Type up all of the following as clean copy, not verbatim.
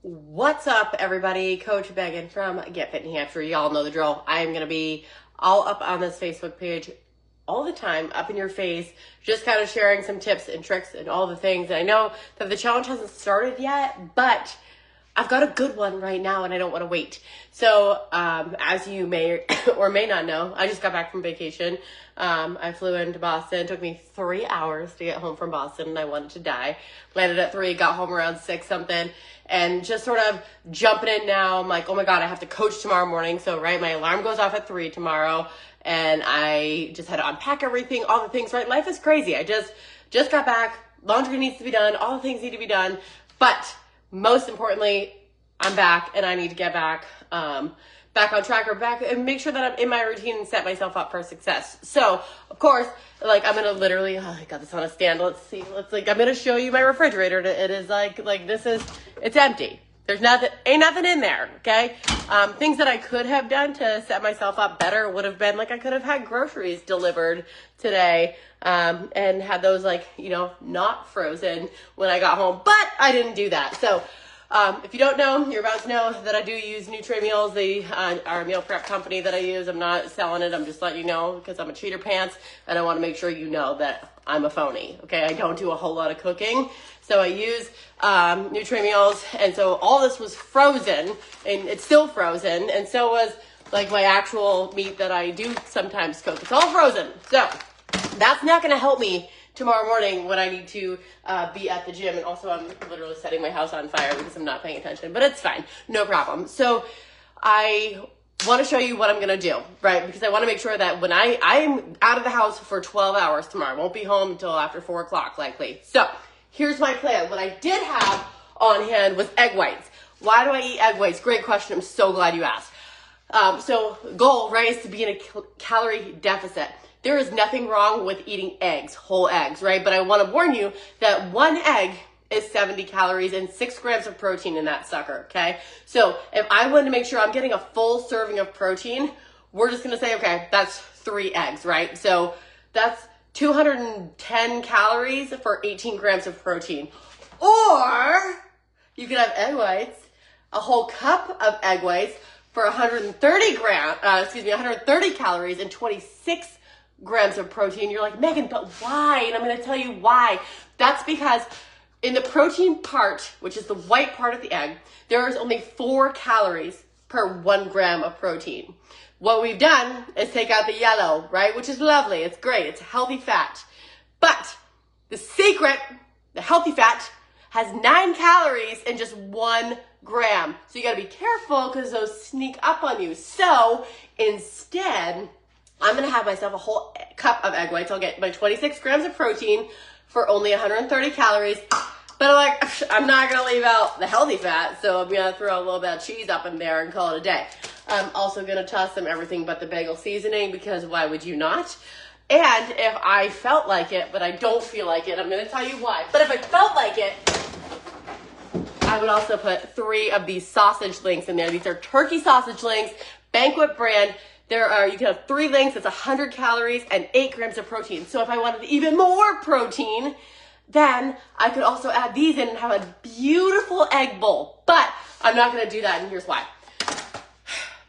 What's up, everybody? Coach Megan from Get Fit New Hampshire. Y'all know the drill. I am going to be all up on this Facebook page all the time, up in your face, just kind of sharing some tips and tricks and all the things. And I know that the challenge hasn't started yet, but I've got a good one right now and I don't want to wait. So as you may or may not know, I just got back from vacation. I flew into Boston. It took me 3 hours to get home from Boston and I wanted to die. Landed at 3, got home around 6 something, and just sort of jumping in now. I'm like, oh my God, I have to coach tomorrow morning. So right, my alarm goes off at 3 tomorrow and I just had to unpack everything, all the things, right? Life is crazy. I just got back. Laundry needs to be done. All the things need to be done. But most importantly, I'm back and I need to get back on track or back and make sure that I'm in my routine and set myself up for success. So, of course, like I'm going to literally, I got this on a stand. Let's see. I'm going to show you my refrigerator. It is it's empty. There's ain't nothing in there. Okay. Things that I could have done to set myself up better would have been like, I could have had groceries delivered today, and had those not frozen when I got home, but I didn't do that. So, if you don't know, you're about to know that I do use Meals. They are a meal prep company that I use. I'm not selling it. I'm just letting you know because I'm a cheater pants and I want to make sure you know that I'm a phony. Okay, I don't do a whole lot of cooking. So I use Meals, and so all this was frozen and it's still frozen, and so was like my actual meat that I do sometimes cook. It's all frozen. So that's not going to help me tomorrow morning when I need to be at the gym. And also I'm literally setting my house on fire because I'm not paying attention, but it's fine. No problem. So I want to show you what I'm going to do, right? Because I want to make sure that when I'm out of the house for 12 hours tomorrow, I won't be home until after 4 o'clock likely. So here's my plan. What I did have on hand was egg whites. Why do I eat egg whites? Great question. I'm so glad you asked. So goal, right, is to be in a calorie deficit. There is nothing wrong with eating eggs, whole eggs, right? But I want to warn you that 1 egg is 70 calories and 6 grams of protein in that sucker, okay? So if I wanted to make sure I'm getting a full serving of protein, we're just going to say, okay, that's 3 eggs, right? So that's 210 calories for 18 grams of protein. Or you could have egg whites, a whole cup of egg whites for 130 calories and 26 grams of protein. You're like, Megan, but why? And I'm going to tell you why. That's because in the protein part, which is the white part of the egg, there is only 4 calories per 1 gram of protein. What we've done is take out the yellow, right? Which is lovely. It's great. It's healthy fat. But the secret, the healthy fat, has 9 calories in just 1 gram. So you got to be careful because those sneak up on you. So instead, I'm going to have myself a whole cup of egg whites. I'll get my 26 grams of protein for only 130 calories. But I'm not going to leave out the healthy fat, so I'm going to throw a little bit of cheese up in there and call it a day. I'm also going to toss some everything but the bagel seasoning because why would you not? And if I felt like it, but I don't feel like it, I'm going to tell you why. But if I felt like it, I would also put 3 of these sausage links in there. These are turkey sausage links, Banquet brand. You can have 3 links, it's 100 calories and 8 grams of protein. So if I wanted even more protein, then I could also add these in and have a beautiful egg bowl. But I'm not going to do that, and here's why.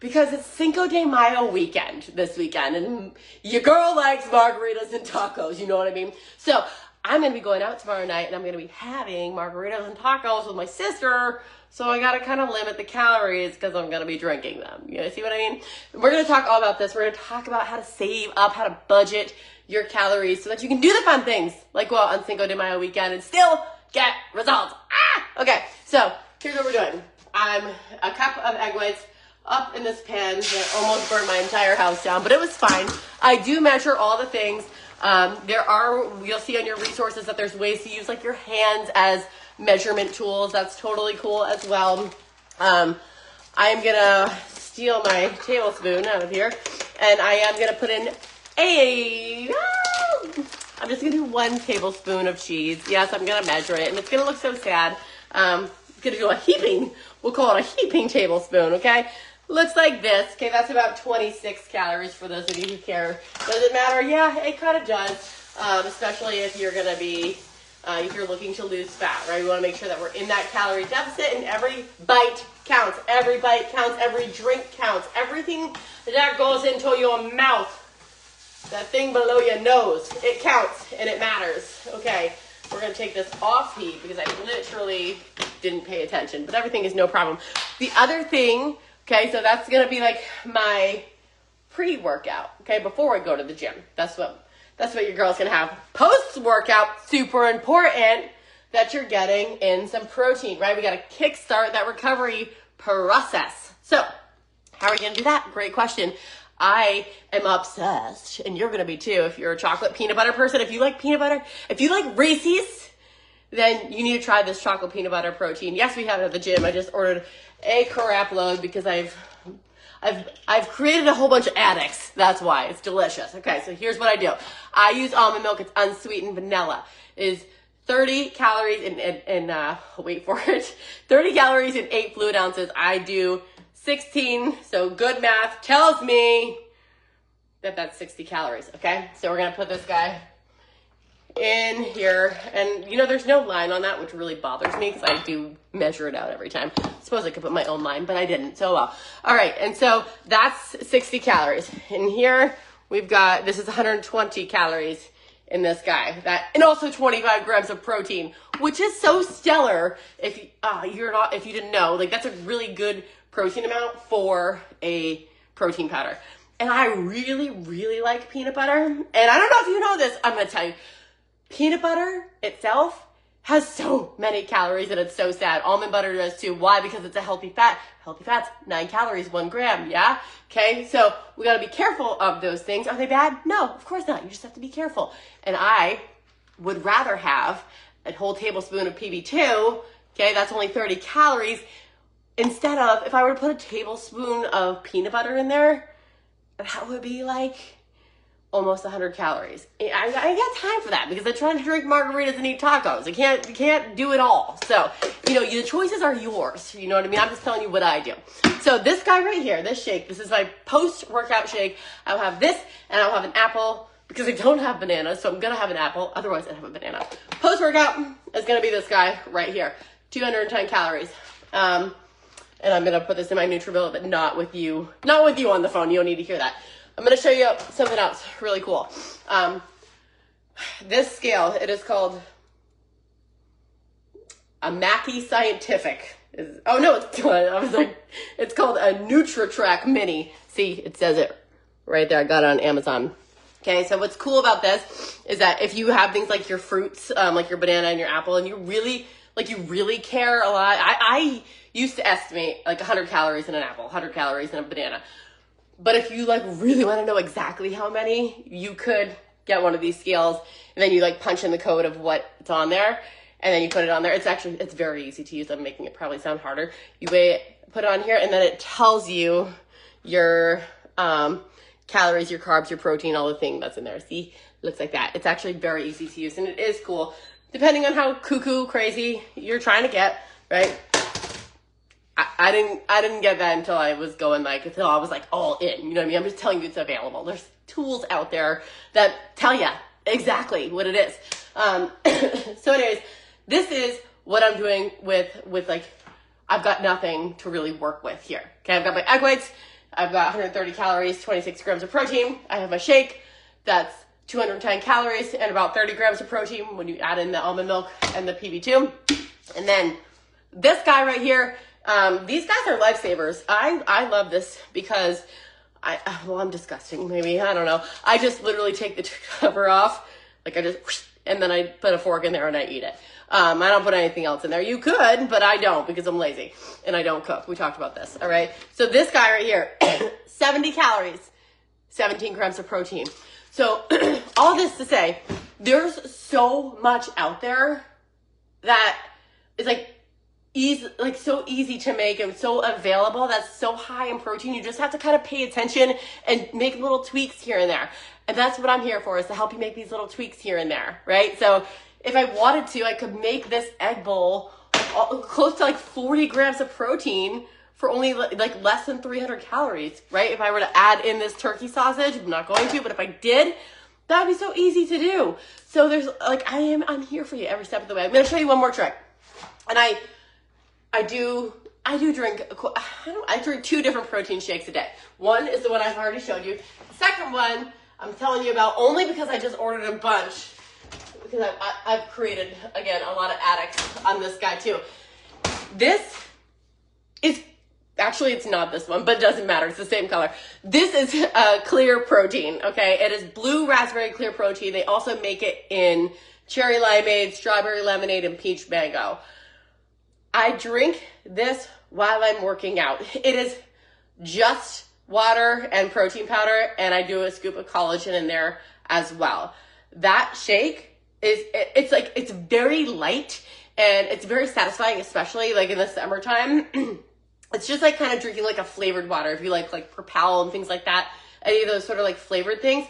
Because it's Cinco de Mayo weekend this weekend, and your girl likes margaritas and tacos, you know what I mean? So I'm going to be going out tomorrow night, and I'm going to be having margaritas and tacos with my sister. So I got to kind of limit the calories because I'm going to be drinking them. You know, see what I mean? We're going to talk all about this. We're going to talk about how to save up, how to budget your calories so that you can do the fun things like go out on Cinco de Mayo weekend and still get results. Okay, so here's what we're doing. I'm a cup of egg whites up in this pan that almost burned my entire house down, but it was fine. I do measure all the things. You'll see on your resources that there's ways to use like your hands as measurement tools. That's totally cool as well. I'm gonna steal my tablespoon out of here, and I am gonna put in I'm just gonna do 1 tablespoon of cheese. Yes, I'm gonna measure it, and it's gonna look so sad. I'm gonna do we'll call it a heaping tablespoon, okay? Looks like this. Okay, that's about 26 calories for those of you who care. Does it matter? Yeah, it kind of does, especially if you're gonna be if you're looking to lose fat, right? We want to make sure that we're in that calorie deficit, and every bite counts. Every bite counts. Every drink counts. Everything that goes into your mouth, that thing below your nose, it counts and it matters. Okay, we're going to take this off heat because I literally didn't pay attention, but everything is no problem. The other thing, okay, so that's going to be like my pre-workout, okay, before I go to the gym. That's what your girl's going to have. Post-workout, super important that you're getting in some protein, right? We got to kickstart that recovery process. So how are we going to do that? Great question. I am obsessed, and you're going to be too if you're a chocolate peanut butter person. If you like peanut butter, if you like Reese's, then you need to try this chocolate peanut butter protein. Yes, we have it at the gym. I just ordered a crap load because I've created a whole bunch of addicts. That's why. It's delicious. Okay, so here's what I do. I use almond milk. It's unsweetened vanilla. It is 30 calories wait for it, 30 calories in 8 fluid ounces. I do 16, so good math tells me that that's 60 calories, okay? So we're gonna put this guy in here, and you know, there's no line on that, which really bothers me because I do measure it out every time. I suppose I could put my own line, but I didn't, so well. All right, and so that's 60 calories. In here, we've got, this is 120 calories in this guy, and also 25 grams of protein, which is so stellar if you didn't know, like that's a really good protein amount for a protein powder. And I really, really like peanut butter. And I don't know if you know this, I'm going to tell you. Peanut butter itself has so many calories and it's so sad. Almond butter does too. Why? Because it's a healthy fat. Healthy fat's 9 calories, 1 gram, yeah? Okay, so we got to be careful of those things. Are they bad? No, of course not. You just have to be careful. And I would rather have a whole tablespoon of PB2, okay, that's only 30 calories, instead of, if I were to put a tablespoon of peanut butter in there, that would be like almost 100 calories. I got time for that because I'm trying to drink margaritas and eat tacos. I can't do it all. So, you know, the choices are yours. You know what I mean? I'm just telling you what I do. So this guy right here, this shake, this is my post-workout shake. I'll have this and I'll have an apple because I don't have bananas. So I'm going to have an apple. Otherwise I'd have a banana. Post-workout is going to be this guy right here. 210 calories. And I'm going to put this in my NutriBullet, but not with you on the phone. You don't need to hear that. I'm going to show you something else really cool. This scale, it is called a Mackie Scientific. It's called a NutriTrack Mini. See, it says it right there. I got it on Amazon. Okay, so what's cool about this is that if you have things like your fruits, like your banana and your apple, and you really care a lot. I used to estimate like 100 calories in an apple, 100 calories in a banana. But if you like really want to know exactly how many, you could get one of these scales and then you like punch in the code of what's on there and then you put it on there. It's very easy to use. I'm making it probably sound harder. You weigh it, put it on here, and then it tells you your calories, your carbs, your protein, all the thing that's in there. See, it looks like that. It's actually very easy to use and it is cool. Depending on how cuckoo crazy you're trying to get, right? I didn't get that until I was all in. You know what I mean? I'm just telling you it's available. There's tools out there that tell you exactly what it is. So anyways, this is what I'm doing with like, I've got nothing to really work with here. Okay, I've got my egg whites. I've got 130 calories, 26 grams of protein. I have my shake. That's 210 calories and about 30 grams of protein when you add in the almond milk and the PB2. And then this guy right here, these guys are lifesavers. I love this because I'm disgusting, maybe, I don't know. I just literally take the cover off, and then I put a fork in there and I eat it. I don't put anything else in there. You could, but I don't because I'm lazy and I don't cook. We talked about this, all right? So this guy right here, 70 calories, 17 grams of protein. So all this to say, there's so much out there that is so easy to make and so available, that's so high in protein. You just have to kind of pay attention and make little tweaks here and there. And that's what I'm here for, is to help you make these little tweaks here and there, right? So if I wanted to, I could make this egg bowl close to like 40 grams of protein for only like less than 300 calories, right? If I were to add in this turkey sausage, I'm not going to, but if I did, That would be so easy to do. So there's like, I'm here for you every step of the way. I'm going to show you one more trick. And I do drink, I drink 2 different protein shakes a day. One is the one I've already showed you. The second one I'm telling you about only because I just ordered a bunch, because I've created, again, a lot of addicts on this guy too. This is, actually it's not this one, but it doesn't matter. It's the same color. This is clear protein, okay? It is blue raspberry clear protein. They also make it in cherry limeade, strawberry lemonade, and peach mango. I drink this while I'm working out. It is just water and protein powder, and I do a scoop of collagen in there as well. That shake it's very light and it's very satisfying, especially like in the summertime. It's just like kind of drinking like a flavored water if you like Propel and things like that, any of those sort of like flavored things.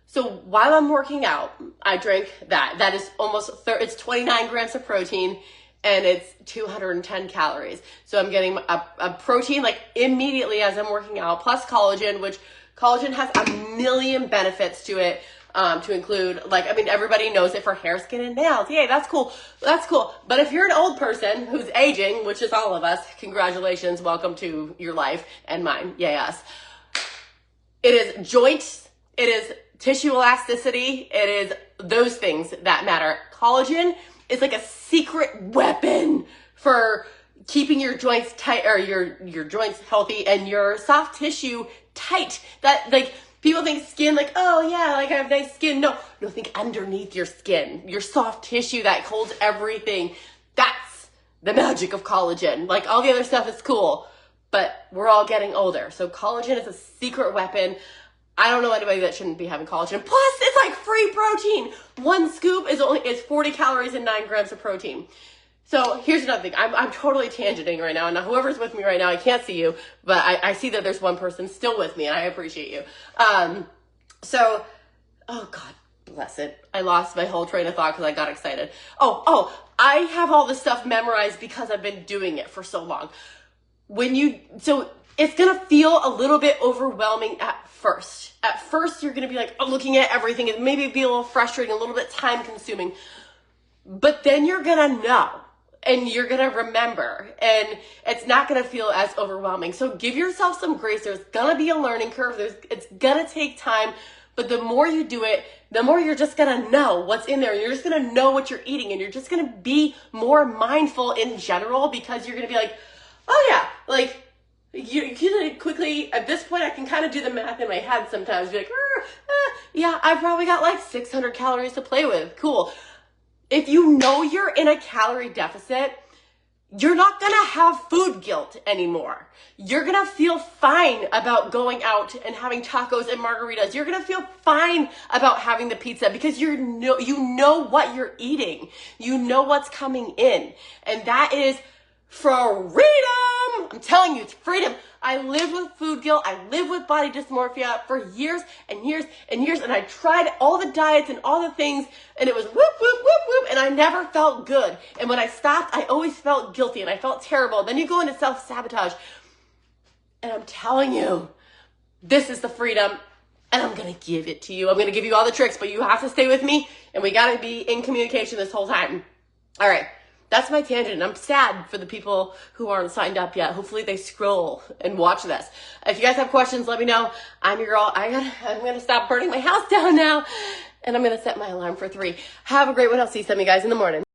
So while I'm working out, I drink that. That is almost, it's 29 grams of protein and it's 210 calories. So I'm getting a protein like immediately as I'm working out, plus collagen, which collagen has a million benefits to it. To include, like, I mean, everybody knows it for hair, skin, and nails. Yay, that's cool. That's cool. But if you're an old person who's aging, which is all of us, congratulations, welcome to your life and mine. Yay, us. It is joints. It is tissue elasticity. It is those things that matter. Collagen is like a secret weapon for keeping your joints tight, or your joints healthy and your soft tissue tight. That, like, people think skin, like, oh yeah, like I have nice skin. No, think underneath your skin, your soft tissue that holds everything. That's the magic of collagen. Like all the other stuff is cool, but we're all getting older. So collagen is a secret weapon. I don't know anybody that shouldn't be having collagen. Plus, it's like free protein. One scoop is 40 calories and 9 grams of protein. So here's another thing. I'm totally tangenting right now. And whoever's with me right now, I can't see you, but I see that there's one person still with me and I appreciate you. So, oh God bless it. I lost my whole train of thought because I got excited. Oh, I have all this stuff memorized because I've been doing it for so long. So it's going to feel a little bit overwhelming at first. At first, you're going to be like looking at everything and maybe be a little frustrating, a little bit time consuming, but then you're going to know. And you're going to remember, and it's not going to feel as overwhelming. So give yourself some grace. There's going to be a learning curve. It's going to take time, but the more you do it, the more you're just going to know what's in there. You're just going to know what you're eating, and you're just going to be more mindful in general, because you're going to be like, oh yeah, like you can quickly, at this point, I can kind of do the math in my head sometimes. Be like, yeah, I probably got like 600 calories to play with. Cool. If you know you're in a calorie deficit, you're not going to have food guilt anymore. You're going to feel fine about going out and having tacos and margaritas. You're going to feel fine about having the pizza because you know what you're eating. You know what's coming in. And that is freedom. I'm telling you, it's freedom. I lived with food guilt. I lived with body dysmorphia for years and years and years. And I tried all the diets and all the things, and it was whoop, whoop, whoop, whoop. And I never felt good. And when I stopped, I always felt guilty and I felt terrible. Then you go into self-sabotage. And I'm telling you, this is the freedom. And I'm going to give it to you. I'm going to give you all the tricks, but you have to stay with me. And we got to be in communication this whole time. All right. That's my tangent. I'm sad for the people who aren't signed up yet. Hopefully they scroll and watch this. If you guys have questions, let me know. I'm your girl. I'm going to stop burning my house down now. And I'm going to set my alarm for 3. Have a great one. I'll see some of you guys in the morning.